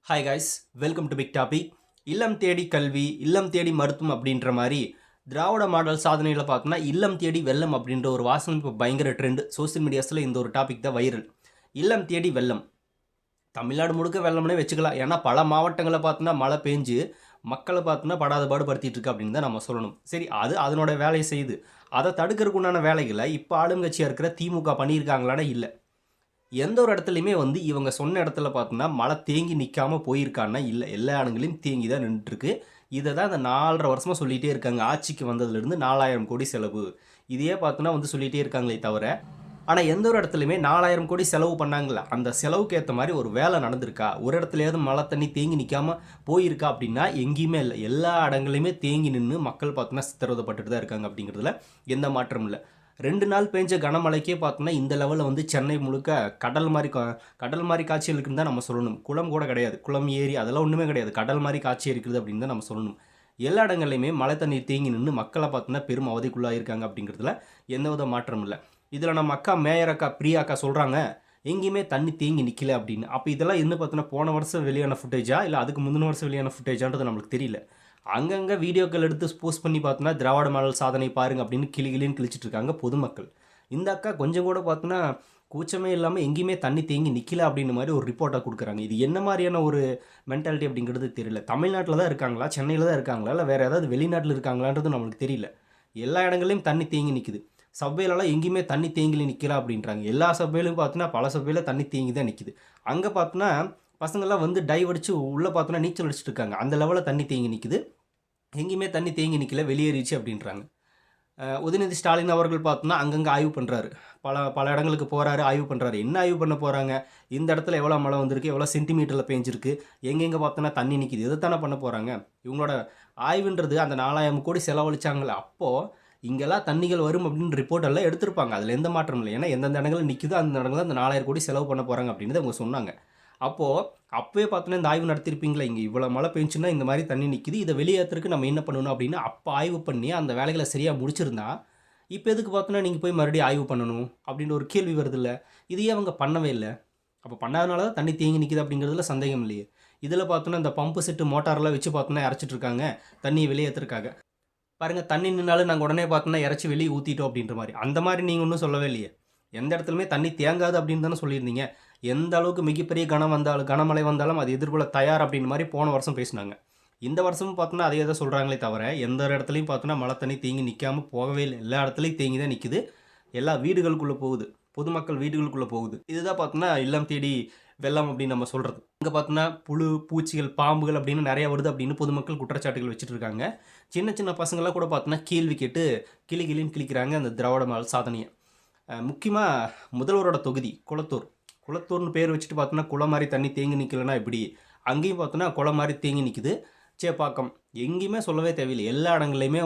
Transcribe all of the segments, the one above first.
Hi guys, welcome to big topic. Illam Thedi கல்வி, இல்லம் தேடி மருத்துவம் அப்படின்ற மாதிரி திராவிட மாடல் சாதனையில் பார்த்தோன்னா இல்லம் தேடி வெள்ளம் அப்படின்ற ஒரு வாசகம் இப்போ பயங்கர ட்ரெண்டு. சோசியல் மீடியாஸில் இந்த ஒரு டாபிக் தான் வைரல். இல்லம் தேடி வெள்ளம், தமிழ்நாடு முழுக்க வெள்ளம்னே வச்சுக்கலாம். ஏன்னா பல மாவட்டங்களை பார்த்தோன்னா மழை பெஞ்சு மக்களை பார்த்தோன்னா படாத பாடுபடுத்திட்டு இருக்கு அப்படின்னு தான் நம்ம சொல்லணும். சரி, அது அதனோட வேலையை செய்யுது. அதை தடுக்கிறதுக்கு உண்டான வேலைகளை இப்போ ஆளுங்கட்சியாக இருக்கிற திமுக பண்ணியிருக்காங்களான்னா இல்லை. எந்த ஒரு இடத்துலையுமே இவங்க சொன்ன இடத்துல பார்த்தோன்னா மழை தேங்கி நிற்காம போயிருக்கான்னா இல்லை, எல்லா இடங்களையும் தேங்கி தான் நின்றுட்டுருக்கு. இதை தான் இந்த 4.5 வருஷமாக சொல்லிகிட்டே இருக்காங்க. ஆட்சிக்கு வந்ததுலேருந்து 4000 கோடி செலவு, இதையே பார்த்தோன்னா சொல்லிகிட்டே இருக்காங்களே தவிர, ஆனால் எந்த ஒரு இடத்துலையுமே 4000 கோடி செலவு பண்ணாங்களா, அந்த செலவுக்கு ஏற்ற மாதிரி ஒரு வேலை நடந்திருக்கா, ஒரு இடத்துலையாவது மழை தண்ணி தேங்கி நிற்காம போயிருக்கா அப்படின்னா எங்கேயுமே இல்லை. எல்லா இடங்களையுமே தேங்கி நின்று மக்கள் பார்த்தோன்னா சித்திரவதைப்பட்டுட்டு தான் இருக்காங்க. அப்படிங்கிறதுல எந்த மாற்றமும் இல்லை. 2 நாள் பெஞ்ச கனமழைக்கே பார்த்தோன்னா இந்த லெவலில் சென்னை முழுக்க கடல் மாதிரி காட்சி இருக்குன்னு தான் நம்ம சொல்லணும். குளம் கூட கிடையாது, குளம் ஏரி அதெல்லாம் ஒன்றுமே கிடையாது, கடல் மாதிரி காட்சி இருக்குது அப்படின்னு தான் நம்ம சொல்லணும். எல்லா இடங்கள்லையுமே மழை தண்ணீர் தேங்கி நின்று மக்களை பார்த்தோன்னா பெரும் அவதிக்குள்ளாக இருக்காங்க. அப்படிங்கிறதுல எந்தவித மாற்றம் இல்லை. இதில் நம்ம அக்கா மேயர் அக்கா பிரியா அக்கா சொல்கிறாங்க எங்கேயுமே தண்ணி தேங்கி நிற்கல அப்படின்னு. அப்போ இதெல்லாம் என்ன பார்த்தோன்னா போன வருஷம் வெளியான ஃபுட்டேஜா இல்லை அதுக்கு முந்தின வருஷம் வெளியான ஃபுட்டேஜான்றது நம்மளுக்கு தெரியல. அங்கங்கே வீடியோக்கள் எடுத்து போஸ்ட் பண்ணி பார்த்தோன்னா திராவிட மாடல் சாதனை பாருங்க அப்படின்னு கிளின்னு கிழிச்சிட்டு இருக்காங்க பொதுமக்கள். இந்த அக்கா கொஞ்சம் கூட பார்த்தோன்னா கூச்சமே இல்லாமல் எங்கேயுமே தண்ணி தேங்கி நிற்கல அப்படின்ற மாதிரி ஒரு ரிப்போர்ட்டாக கொடுக்குறாங்க. இது என்ன மாதிரியான ஒரு மென்டாலிட்டி அப்படிங்கிறது தெரியல. தமிழ்நாட்டில் தான் இருக்காங்களா, சென்னையில் தான் இருக்காங்களா, இல்லை வேறு ஏதாவது வெளிநாட்டில் இருக்காங்களான்றது நம்மளுக்கு தெரியல. எல்லா இடங்களையும் தண்ணி தேங்கி நிற்குது. சப்வேலலாம் எங்கேயுமே தண்ணி தேங்கி நிற்கல அப்படின்றாங்க. எல்லா சப்வேலையும் பார்த்தோன்னா பல சப்வேல தண்ணி தேங்கி தான் நிற்குது. அங்கே பார்த்தோன்னா பசங்கள்லாம் டைவ் அடித்து உள்ளே பார்த்தோன்னா நீச்சல் அடிச்சுட்டு இருக்காங்க. அந்த லெவலில் தண்ணி தேங்கி நிற்குது. எங்கேயுமே தண்ணி தேங்கி நிற்கல, வெளியேறிச்சு அப்படின்றாங்க. உதயநிதி ஸ்டாலின் அவர்கள் பார்த்தோன்னா அங்கங்கே ஆய்வு பண்ணுறாரு. பல பல இடங்களுக்கு போகிறாரு, ஆய்வு பண்ணுறாரு. என்ன ஆய்வு பண்ண போகிறாங்க, இந்த இடத்துல எவ்வளோ மழை வந்திருக்கு, எவ்வளோ சென்டிமீட்டரில் பேஞ்சிருக்கு, எங்கெங்கே பார்த்தோன்னா தண்ணி நிற்கிது, இதை தானே பண்ண போகிறாங்க. இவங்களோட ஆய்வுன்றது அந்த 4000 கோடி செலவழிச்சாங்களே, அப்போது இங்கெல்லாம் தண்ணிகள் வரும் அப்படின்னு ரிப்போர்ட் எல்லாம் எடுத்திருப்பாங்க. அதில் எந்த மாற்றம் இல்லை. ஏன்னா எந்தெந்த இடங்களில் நிற்குதோ அந்த இடங்களில் அந்த 4000 கோடி செலவு பண்ண போகிறாங்க அப்படின்னு அவங்க சொன்னாங்க. அப்போது அப்போயே பார்த்தோன்னா இந்த ஆய்வு நடத்திருப்பீங்களா, இங்கே இவ்வளோ மழை பெஞ்சுன்னா இந்த மாதிரி தண்ணி நிற்கிது, இதை வெளியேற்றுறதுக்கு நம்ம என்ன பண்ணணும் அப்படின்னு அப்போ ஆய்வு பண்ணி அந்த வேலைகளை சரியாக முடிச்சிருந்தா இப்போ எதுக்கு பார்த்தோன்னா நீங்கள் போய் மறுபடியும் ஆய்வு பண்ணணும் அப்படின்ற ஒரு கேள்வி வருது இல்லை. இதையே அவங்க பண்ணவே இல்லை. அப்போ பண்ணாதனால தான் தண்ணி தேங்கி நிற்கிது அப்படிங்கிறதுல சந்தேகம் இல்லையே. இதில் பார்த்தோன்னா இந்த பம்பு செட்டு மோட்டாரெலாம் வச்சு பார்த்தோன்னா இறச்சிட்டு இருக்காங்க தண்ணியை வெளியேற்றுறக்காக. பாருங்கள், தண்ணி நின்னாலும் நாங்கள் உடனே பார்த்தோன்னா இறச்சி வெளியே ஊற்றிட்டோம் அப்படின்ற மாதிரி. அந்த மாதிரி நீங்கள் ஒன்றும் சொல்லவே இல்லையே. எந்த இடத்துலையுமே தண்ணி தேங்காது அப்படின்னு தானே சொல்லியிருந்தீங்க. எந்த அளவுக்கு மிகப்பெரிய கனமழை வந்தாலும் அது எதிர்கொள்ள தயார் அப்படின்ற மாதிரி போன வருஷம் பேசினாங்க. இந்த வருஷமும் பார்த்தோன்னா அதே தான் சொல்கிறாங்களே தவிர எந்த ஒரு இடத்துலையும் பார்த்தோன்னா மழை தண்ணி தேங்கி நிற்காமல் போகவே இல்லை. எல்லா இடத்துலையும் தேங்கி தான் நிற்குது. எல்லா வீடுகளுக்குள்ளே போகுது, பொதுமக்கள் வீடுகளுக்குள்ளே போகுது. இதுதான் பார்த்தோன்னா இல்லம் தேடி வெள்ளம் அப்படின்னு நம்ம சொல்கிறது. இங்கே பார்த்தோன்னா புழு பூச்சிகள் பாம்புகள் அப்படின்னு நிறையா வருது அப்படின்னு பொதுமக்கள் குற்றச்சாட்டுகள் வச்சுட்டு இருக்காங்க. சின்ன சின்ன பசங்களாம் கூட பார்த்தோன்னா கேள்வி கேட்டு கிளின்னு கிளிக்கிறாங்க அந்த திராவிட மாடல் சாதனையை. முக்கியமாக முதல்வரோட தொகுதி குளத்தூர்னு பேர் வச்சுட்டு பார்த்தோன்னா குளம் மாதிரி தண்ணி தேங்கி நிற்கலன்னா எப்படி, அங்கேயும் பார்த்தோன்னா குளம் மாதிரி தேங்கி நிற்குது. சேப்பாக்கம் எங்கேயுமே சொல்லவே தேவையில்லை. எல்லா இடங்கள்லையுமே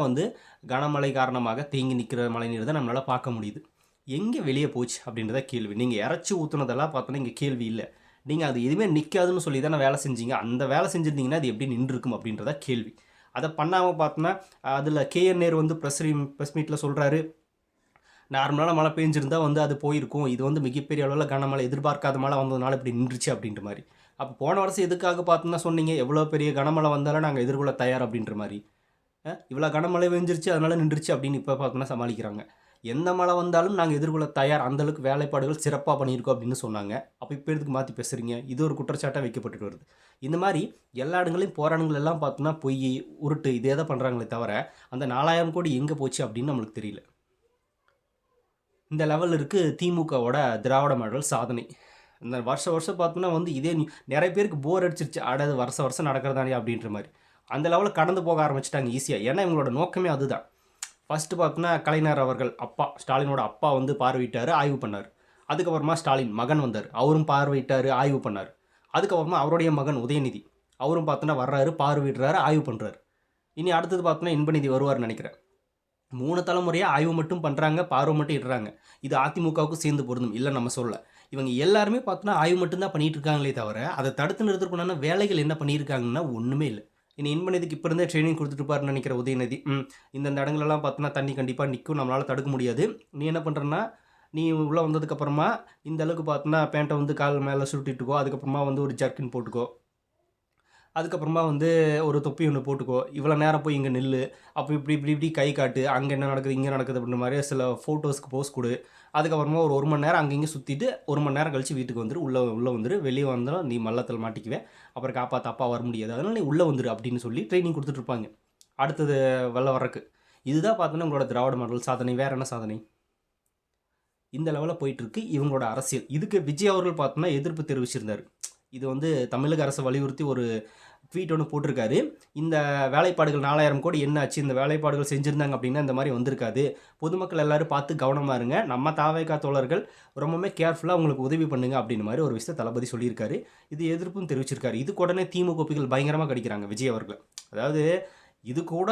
கனமழை காரணமாக தேங்கி நிற்கிற மழைநீர் தான் நம்மளால் பார்க்க முடியுது. எங்கே வெளியே போச்சு அப்படின்றத கேள்வி. நீங்கள் இறச்சி ஊற்றுனதெல்லாம் பார்த்தோன்னா இங்கே கேள்வி இல்லை. நீங்கள் அது எதுவுமே நிற்காதுன்னு சொல்லி தானே வேலை செஞ்சீங்க. அந்த வேலை செஞ்சுருந்தீங்கன்னா அது எப்படி நின்றுருக்கும் அப்படின்றத கேள்வி. அதை பண்ணாமல் பார்த்தோன்னா அதில் கேஎன் நேரு ப்ரெஸ் மீட்டில் சொல்கிறாரு, நார்மலான மழை பெஞ்சிருந்தா அது போயிருக்கும், இது மிகப்பெரிய அளவில் கனமழை எதிர்பார்க்காத மழை வந்ததுனால இப்படி நின்றுச்சு அப்படின்ற மாதிரி. அப்போ போன வருஷம் எதுக்காக பார்த்தோன்னா சொன்னீங்க எவ்வளோ பெரிய கனமழை வந்தாலும் நாங்கள் எதிர்கொள்ள தயார் அப்படின்ற மாதிரி. இவ்வளோ கனமழை பெஞ்சிருச்சு அதனால நின்றுச்சு அப்படின்னு இப்போ பார்த்தோன்னா சமாளிக்கிறாங்க. எந்த மழை வந்தாலும் நாங்கள் எதிர்கொள்ள தயார், அந்தளவுக்கு வேலைப்பாடுகள் சிறப்பாக பண்ணியிருக்கோம் அப்படின்னு சொன்னாங்க. அப்போ இப்போ எதுக்கு மாற்றி பேசுகிறீங்க, இது ஒரு குற்றச்சாட்டாக வைக்கப்பட்டு வருது. இந்த மாதிரி எல்லா இடங்களையும் போராட்டங்கள் எல்லாம் பார்த்தோன்னா பொய் உருட்டு இதே தான் பண்ணுறாங்களே தவிர அந்த 4000 கோடி எங்கே போச்சு அப்படின்னு நம்மளுக்கு தெரியல. இந்த லெவல் இருக்குது திமுகவோட திராவிட மாடல் சாதனை. இந்த வருஷம் பார்த்தோன்னா இதே நிறைய பேருக்கு போர் அடிச்சிருச்சு, ஆடாது வருஷம் நடக்கிறதானே அப்படின்ற மாதிரி. அந்த லெவலில் கடந்து போக ஆரம்பிச்சிட்டாங்க ஈஸியாக. ஏன்னா இவங்களோட நோக்கமே அதுதான். ஃபஸ்ட்டு பார்த்தோன்னா கலைஞர் அவர்கள் அப்பா ஸ்டாலினோட அப்பா பார்வையிட்டார், ஆய்வு பண்ணார். அதுக்கப்புறமா ஸ்டாலின் மகன் வந்தார், அவரும் பார்வையிட்டார், ஆய்வு பண்ணார். அதுக்கப்புறமா அவருடைய மகன் உதயநிதி அவரும் பார்த்தோன்னா வர்றாரு, பார்வையிடுறாரு, ஆய்வு பண்ணுறாரு. இனி அடுத்தது பார்த்தோன்னா இன்பநிதி வருவார்னு நினைக்கிறேன். 3 தலைமுறையாக ஆய்வு மட்டும் பண்ணுறாங்க, பார்வை மட்டும் இடுறாங்க. இது அதிமுகவுக்கு சேர்ந்து பொருந்தும் இல்லை நம்ம சொல்ல. இவங்க எல்லாருமே பார்த்தோன்னா ஆய்வு மட்டும்தான் பண்ணிகிட்டு இருக்காங்களே தவிர அதை தடுத்து நிறுத்துறதுக்குண்டான வேலைகள் என்ன பண்ணியிருக்காங்கன்னா ஒன்றுமே இல்லை. இனி இன்பநிதிக்கு இப்போ இருந்தே ட்ரைனிங் கொடுத்துட்டுப்பாருன்னு நினைக்கிற உதயநிதி. இந்த இடங்களெல்லாம் பார்த்தோன்னா தண்ணி கண்டிப்பாக நிற்கும், நம்மளால் தடுக்க முடியாது. நீ என்ன பண்ணுறன்னா, நீ உள்ளே வந்ததுக்கப்புறமா இந்த அளவுக்கு பார்த்தோன்னா பேண்ட்டை கால் மேலே சுருட்டிட்டுக்கோ, அதுக்கப்புறமா ஒரு ஜர்க்கின் போட்டுக்கோ, அதுக்கப்புறமா வந்து ஒரு தொப்பி ஒன்று போட்டுக்கோ, இவ்வளோ நேரம் போய் இங்கே நில்லு, அப்போ இப்படி இப்படி இப்படி கை காட்டு, அங்கே என்ன நடக்குது இங்கே நடக்குது அப்படின்ற மாதிரி சில ஃபோட்டோஸ்க்கு போஸ் கொடு. அதுக்கப்புறமா ஒரு 1 மணி நேரம் அங்கே இங்கே சுற்றிட்டு 1 மணி நேரம் கழிச்சு வீட்டுக்கு வந்துரு, உள்ளே வந்துரு, வெளியே வந்தாலும் நீ மல்லத்தில் மாட்டிக்குவே, அப்புறம் காப்பாற்ற அப்பா வர முடியாது, அதனால் நீ உள்ளே வந்துரு அப்படின்னு சொல்லி ட்ரைனிங் கொடுத்துட்ருப்பாங்க அடுத்தது வெளில வர்றக்கு. இதுதான் பார்த்தோன்னா உங்களோட திராவிட மாடல் சாதனை. வேறு என்ன சாதனை? இந்த லெவலில் போயிட்டுருக்கு இவங்களோட அரசியல். இதுக்கு விஜய் அவர்கள் பார்த்தோன்னா எதிர்ப்பு தெரிவிச்சிருந்தார். இது வந்து தமிழக அரசை வலியுறுத்தி ஒரு ட்வீட் ஒன்று போட்டிருக்காரு. இந்த வேலைப்பாடுகள் 4000 கோடி என்ன ஆச்சு, இந்த வேலைப்பாடுகள் செஞ்சுருந்தாங்க அப்படின்னா இந்த மாதிரி வந்திருக்காது, பொதுமக்கள் எல்லோரும் பார்த்து கவனமாக இருங்க, நம்ம தாவேகா தோழர்கள் ரொம்பவுமே கேர்ஃபுல்லாக உங்களுக்கு உதவி பண்ணுங்க அப்படின்னு மாதிரி ஒரு விஷயத்தை தளபதி சொல்லியிருக்காரு. இது எதிர்ப்பும் தெரிவிச்சிருக்காரு. இதுக்கு உடனே திமுகபிகள் பயங்கரமாக கடிக்கிறாங்க விஜய் அவர்கள். அதாவது இது கூட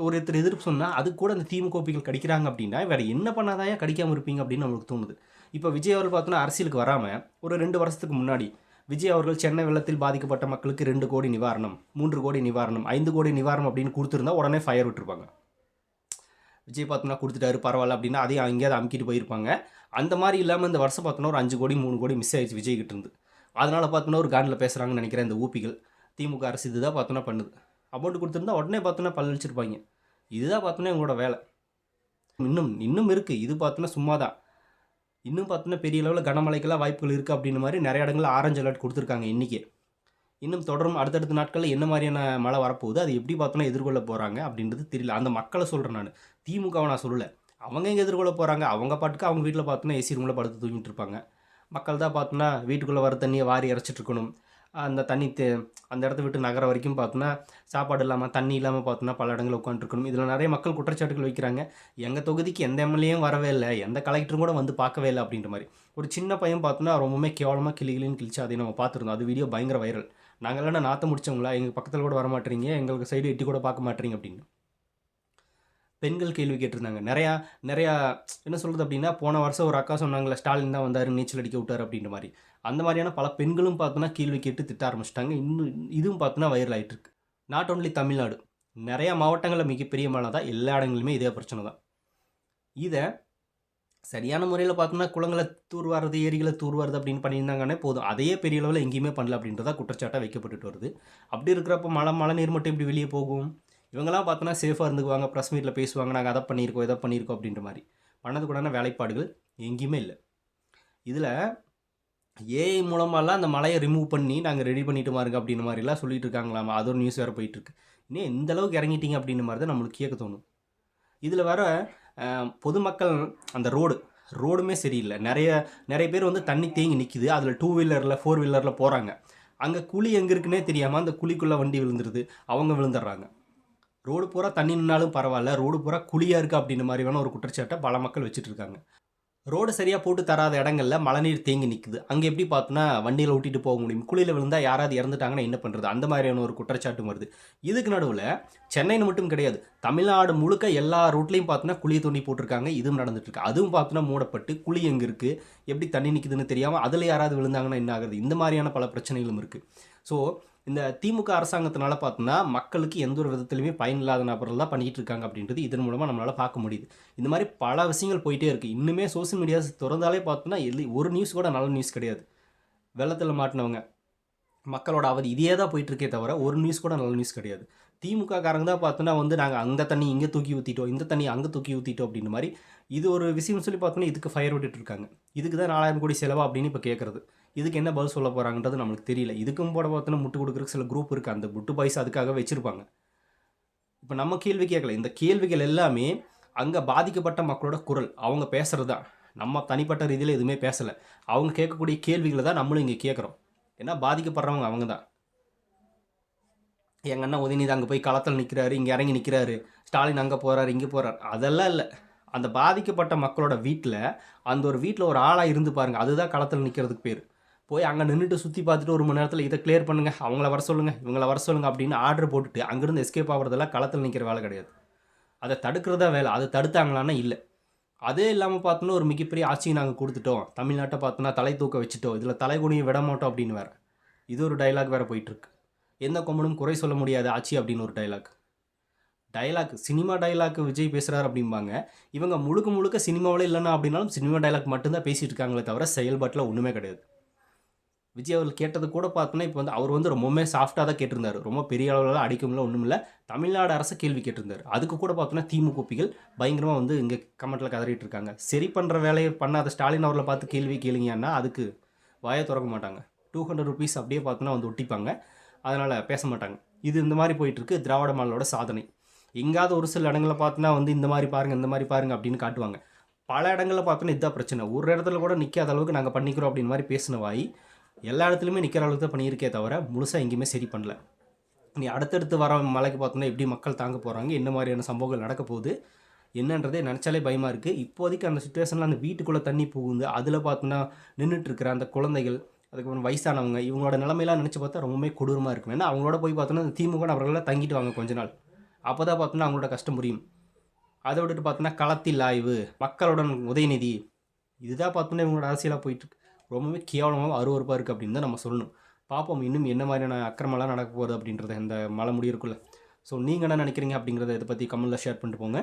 ஒருத்தர் எதிர்ப்பு சொன்னால் அது கூட அந்த திமுகபிகள் கடிக்கிறாங்க அப்படின்னா வேறு என்ன பண்ணாதான் கடிக்காமல் இருப்பீங்க அப்படின்னு நம்மளுக்கு தோணுது. இப்போ விஜய் அவர்கள் பார்த்தோன்னா அரசியலுக்கு வராமல் ஒரு 2 வருஷத்துக்கு முன்னாடி விஜய் அவர்கள் சென்னை வெள்ளத்தில் பாதிக்கப்பட்ட மக்களுக்கு 2 கோடி நிவாரணம், 3 கோடி நிவாரணம், 5 கோடி நிவாரணம் அப்படின்னு கொடுத்துருந்தா உடனே ஃபயர் விட்டுருப்பாங்க. விஜய் பார்த்தோன்னா கொடுத்துட்டாரு பரவாயில்ல அப்படின்னா அதையும் எங்கேயாவது அமுக்கிட்டு போயிருப்பாங்க. அந்த மாதிரி இல்லாமல் இந்த வருஷம் பார்த்தோன்னா ஒரு 5 கோடி 3 கோடி மிஸ் ஆயிடுச்சு விஜய் கிட்ட இருந்து. அதனால் பார்த்தோன்னா ஒரு காண்டில் பேசுகிறாங்கன்னு நினைக்கிறேன் இந்த ஊப்பிகள். திமுக அரசு இதுதான் பார்த்தோன்னா பண்ணுது. அமௌண்ட் கொடுத்துருந்தா உடனே பார்த்தோன்னா பல்லளிச்சிருப்பாங்க. இதுதான் பார்த்தோன்னா இவங்களோட வேலை. இன்னும் இருக்குது. இது பார்த்தோன்னா சும்மா தான். இன்னும் பார்த்தோன்னா பெரிய லெவலில் கனமழைக்கெல்லாம் வாய்ப்புகள் இருக்குது அப்படின்னு மாதிரி நிறைய இடங்களில் ஆரஞ்சு அலர்ட் கொடுத்துருக்காங்க இன்றைக்கி. இன்னும் தொடரும் அடுத்தடுத்த நாட்களில் என்ன மாதிரியான மழை வரப்போகுது, அது எப்படி பார்த்தோன்னா எதிர்கொள்ள போகிறாங்க அப்படின்றது தெரியல. அந்த மக்களை சொல்கிறேன் நான், திமுகவை நான் சொல்லலை. அவங்க எங்கே எதிர்கொள்ள போகிறாங்க, அவங்க பாட்டுக்கு அவங்க வீட்டில் பார்த்தோன்னா ஏசி ரூமில் படுத்து தூங்கிட்டு இருப்பாங்க. மக்கள் தான் பார்த்தோன்னா வீட்டுக்குள்ளே வர தண்ணியை வாரி இறைச்சிட்டு இருக்கணும். அந்த தண்ணி அந்த இடத்த விட்டு நகர வரைக்கும் பார்த்தோன்னா சாப்பாடு இல்லாமல் தண்ணி இல்லாமல் பார்த்தோன்னா பல இடங்களில் உட்காந்துருக்கணும். இதில் நிறைய மக்கள் குற்றச்சாட்டுகள் வைக்கிறாங்க. எங்கள் தொகுதிக்கு எந்த எம்எல்ஏயும் வரவே இல்லை, எந்த கலெக்டரும் கூட வந்து பார்க்கவே இல்லை அப்படின்ற மாதிரி. ஒரு சின்ன பையன் பார்த்தோன்னா ரொம்பவுமே கேவலமாக கிளின்னு கிழிச்சு அதை நம்ம பார்த்துருந்தோம். அது வீடியோ பயங்கர வைரல். நாங்கள்லாம் நாற்ற முடிச்சவங்களா, எங்கள் பக்கத்தில் கூட வர மாட்டேறீங்க, எங்களுக்கு சைடு எட்டி கூட பார்க்க மாட்டேறீங்க அப்படின்னு பெண்கள் கேள்வி கேட்டிருந்தாங்க. நிறையா என்ன சொல்கிறது அப்படின்னா, போன வருஷம் ஒரு அக்கா சொன்னாங்களே ஸ்டாலின் தான் வந்தார் நீச்சல் அடிக்க விட்டார் அப்படின்ற மாதிரி. அந்த மாதிரியான பல பெண்களும் பார்த்தோன்னா கேள்வி கேட்டு திட்ட ஆரம்பிச்சிட்டாங்க. இதுவும் பார்த்தோன்னா வைரல் ஆகிட்டு இருக்கு. நாட் ஓன்லி தமிழ்நாடு, நிறையா மாவட்டங்களில் மிகப்பெரிய மழை தான், எல்லா இடங்களுமே இதே பிரச்சனை தான். இதை சரியான முறையில் பார்த்தோம்னா குளங்களை தூர்வாரது, ஏரிகளை தூர்வாரது அப்படின்னு பண்ணியிருந்தாங்கன்னே போதும். அதையே பெரிய அளவில் எங்கேயுமே பண்ணல அப்படின்றதா குற்றச்சாட்டாக வைக்கப்பட்டுட்டு வருது. அப்படி இருக்கிறப்ப மழை நீர் மட்டும் எப்படி வெளியே போகும்? இவங்கெல்லாம் பார்த்தோன்னா சேஃபாக இருந்துக்குவாங்க, ப்ரெஸ் மீட்டில் பேசுவாங்க, நாங்கள் அதை பண்ணியிருக்கோம் இதை பண்ணியிருக்கோம் அப்படின்ற மாதிரி. பண்ணதுக்கூடான வேலைப்பாடுகள் எங்கேயுமே இல்லை. இதில் ஏஐ மூலமாலாம் அந்த மலையை ரிமூவ் பண்ணி நாங்கள் ரெடி பண்ணிட்டு மாருங்க அப்படின்ற மாதிரிலாம் சொல்லிட்டு இருக்காங்களாமா. அது ஒரு நியூஸ் வேறு போயிட்டுருக்கு. இன்னும் எந்த அளவுக்கு இறங்கிட்டீங்க அப்படின்ற மாதிரி தான் நம்மளுக்கு கேட்க தோணும். இதில் வர பொதுமக்கள் அந்த ரோடுமே சரியில்லை. நிறைய பேர் வந்து தண்ணி தேங்கி நிற்கிது. அதில் 2 வீலரில் 4 வீலரில் போகிறாங்க. அங்கே குழி எங்கே இருக்குன்னே தெரியாமல் அந்த குழிக்குள்ளே வண்டி விழுந்துருது, அவங்க விழுந்துடுறாங்க. ரோடு பூரா தண்ணி நின்னாலும் பரவாயில்ல, ரோடு பூரா குழியாக இருக்குது அப்படின்ற மாதிரி வேணால் ஒரு குற்றச்சாட்டை பல மக்கள் வச்சுட்டு இருக்காங்க. ரோடு சரியாக போட்டு தராத இடங்களில் மழைநீர் தேங்கி நிற்குது. அங்கே எப்படி பார்த்தோன்னா வண்டியில் ஓட்டிகிட்டு போக முடியும்? குழியில் விழுந்தால் யாராவது இறந்துட்டாங்கன்னா என்ன பண்ணுறது? அந்த மாதிரியான ஒரு குற்றச்சாட்டும் வருது. இதுக்கு நடுவில் சென்னைன்னு மட்டும் கிடையாது, தமிழ்நாடு முழுக்க எல்லா ரோட்லேயும் பார்த்தோன்னா குழியை தோண்டி போட்டிருக்காங்க. இதுவும் நடந்துட்டுருக்கு. அதுவும் பார்த்தோன்னா மூடப்பட்டு குழி எங்கே இருக்குது, எப்படி தண்ணி நிற்குதுன்னு தெரியாமல் அதில் யாராவது விழுந்தாங்கன்னா என்ன ஆகுது? இந்த மாதிரியான பல பிரச்சனைகளும் இருக்குது. ஸோ இந்த திமுக அரசாங்கத்தினால பார்த்தோன்னா மக்களுக்கு எந்த ஒரு விதத்துலையுமே பயனில்லாத நபர்கள் தான் பண்ணிகிட்டு இருக்காங்க அப்படின்றது இதன் மூலமாக நம்மளால் பார்க்க முடியுது. இந்த மாதிரி பல விஷயங்கள் போயிட்டே இருக்குது. இன்னுமே சோசியல் மீடியாஸ் திறந்தாலே பார்த்தோன்னா ஒரு நியூஸ் கூட நல்ல நியூஸ் கிடையாது. வெள்ளத்தில் மாட்டினவங்க, மக்களோட அவதி இதே தான் போயிட்டுருக்கே தவிர ஒரு நியூஸ் கூட நல்ல நியூஸ் கிடையாது. திமுக காரங்க தான் பார்த்தோன்னா வந்து நாங்கள் அந்த தண்ணி இங்கே தூக்கி ஊற்றிட்டோம், இந்த தண்ணி அங்கே தூக்கி ஊற்றிட்டோம் அப்படின்ற மாதிரி இது ஒரு விஷயம்னு சொல்லி பார்த்தோன்னா இதுக்கு ஃபயர் விட்டுட்டு இருக்காங்க. இதுக்கு தான் 4000 கோடி செலவா அப்படின்னு இப்போ கேட்குறது. இதுக்கு என்ன பதில் சொல்ல போகிறாங்கன்றது நம்மளுக்கு தெரியல. இதுக்கும் போட பார்த்தோன்னா முட்டு கொடுக்குறதுக்கு சில குரூப் இருக்குது. அந்த முட்டு பாய்ஸ் அதுக்காக வச்சுருப்பாங்க. இப்போ நம்ம கேள்வி கேட்கல. இந்த கேள்விகள் எல்லாமே அங்கே பாதிக்கப்பட்ட மக்களோட குரல், அவங்க பேசுகிறது தான். நம்ம தனிப்பட்ட ரீதியில் எதுவுமே பேசலை. அவங்க கேட்கக்கூடிய கேள்விகளை தான் நம்மளும் இங்கே கேட்குறோம். ஏன்னா பாதிக்கப்படுறவங்க அவங்க தான். எங்கள் அண்ணன் உதயநிதி அங்கே போய் களத்தில் நிற்கிறாரு, இங்கே இறங்கி நிற்கிறாரு, ஸ்டாலின் அங்கே போகிறாரு இங்கே போகிறார், அதெல்லாம் இல்லை. அந்த பாதிக்கப்பட்ட மக்களோட வீட்டில் அந்த ஒரு வீட்டில் ஒரு ஆளாக இருந்து பாருங்கள், அதுதான் களத்தில் நிற்கிறதுக்கு பேர். போய் அங்கே நின்றுட்டு சுற்றி பார்த்துட்டு 1 மணி நேரத்தில் இதை கிளியர் பண்ணுங்கள், அவங்கள வர சொல்லுங்கள், இவங்கள வர சொல்லுங்கள் அப்படின்னு ஆர்டர் போட்டுட்டு அங்கேருந்து எஸ்கேப் ஆகிறதெல்லாம் களத்தில் நிற்கிற வேலை கிடையாது. அதை தடுக்கிறதா வேலை. அதை தடுத்தாங்களான்னா இல்லை. அதே இல்லாமல் பார்த்தோன்னா ஒரு மிகப்பெரிய ஆட்சியை நாங்கள் கொடுத்துட்டோம், தமிழ்நாட்டை பார்த்தோன்னா தலை தூக்க வச்சுட்டோம், இதில் தலைகுனியை விட மாட்டோம் அப்படின்னு வேறு இது ஒரு டைலாக் வேறு போயிட்டுருக்கு. எந்த கொம்பனும் குறை சொல்ல முடியாது ஆட்சி அப்படின்னு ஒரு டைலாக் சினிமா டைலாக் விஜய் பேசுகிறார் அப்படிம்பாங்க. இவங்க முழுக்க சினிமாவில் இல்லைன்னா அப்படின்னாலும் சினிமா டைலாக் மட்டும்தான் பேசிகிட்டு இருக்காங்களே தவிர செயல்பாட்டில் ஒன்றுமே கிடையாது. விஜய் அவர்கள் கேட்டது கூட பார்த்தோன்னா இப்போ வந்து அவர் வந்து ரொம்பவுமே சாஃப்டாக தான் கேட்டிருந்தாரு. ரொம்ப பெரிய அளவுலலாம் அடிக்கும்ல ஒண்ணும் இல்ல. தமிழ்நாடு அரசு கேள்வி கேட்டிருந்தாரு. அதுக்கு கூட பார்த்தோன்னா திமுகபிகள் பயங்கரமா வந்து இங்க கமெண்ட்ல கதறிட்டு இருக்காங்க. சரி பண்ற வேலைய பண்ணாத ஸ்டாலின் அவர்கள பார்த்து கேள்வி கேளுங்கயான்னா, அதுக்கு வாய தொறக்க மாட்டாங்க. ₹200 அப்படியே பார்த்தோன்னா வந்து ஒட்டிப்பாங்க. அதனால பேச மாட்டாங்க. இது இந்த மாரி போயிட்டுருக்கு திராவிட மாடலோட சாதனை. எங்கேயாவது ஒரு சில இடங்கள்ல பார்த்தோன்னா வந்து இந்த மாரி பாருங்க, இந்த மாரி பாருங்க அப்படின்னு காட்டுவாங்க. பல இடங்கள்ல பார்த்தோன்னா இதான் பிரச்சனை. ஒரு இடத்துல கூட நிக்காத அளவுக்கு நாங்க பண்ணிக்கிறோம் அப்படின்னு மாரி பேசின வாய், எல்லா இடத்துலயுமே நிக்கிற அளவுக்கு தான் பண்ணியிருக்கே தவிர, முழுசா எங்கேயுமே சரி பண்ணல. இனி அடுத்தடுத்து வர மழைக்கு பார்த்தோன்னா எப்படி மக்கள் தாங்க போறாங்க? என்ன மாரியான சம்பவங்கள் நடக்க போகுது? என்னன்றதே நெனச்சாலே பயமா இருக்கு. இப்போதைக்கு அந்த சிச்சுவேஷன்ல அந்த வீட்டுக்குள்ள தண்ணி புகுந்து, அதில பார்த்தோன்னா நின்னுட்டு இருக்கிற அந்த குழந்தைகள், அதுக்கப்புறம் வயசானவங்க, இவங்களோட நிலைமையெல்லாம் நெனச்சு பார்த்தா ரொம்பவுமே கொடூரமா இருக்கும். ஏன்னா அவங்களோட போய் பார்த்தோன்னா, இந்த திமுக நபர்கள்லாம் தங்கிட்டு வாங்க கொஞ்ச நாள். அப்பதான் பார்த்தோன்னா அவங்களோட கஷ்டம் புரியும். அத விட்டுட்டு பார்த்தோன்னா, களத்தில் ஆய்வு, மக்களுடன் உதயநிதி, இதுதான் பார்த்தோன்னா இவங்களோட அரசியலா போயிட்டுருக்கு. ரொம்பவே கேவலமாவும், அருவருப்பா இருக்கு அப்படின்னு தான் நம்ம சொல்லணும். பார்ப்போம் இன்னும் என்ன மாதிரியான அக்கிரமம்லாம் நடக்க போகுது அப்படின்றத இந்த மழை முடியறக்குள்ள. ஸோ நீங்க என்ன நினைக்கிறீங்க அப்படிங்கிறத இத பத்தி கமெண்ட்ல ஷேர் பண்ணிட்டு போங்க.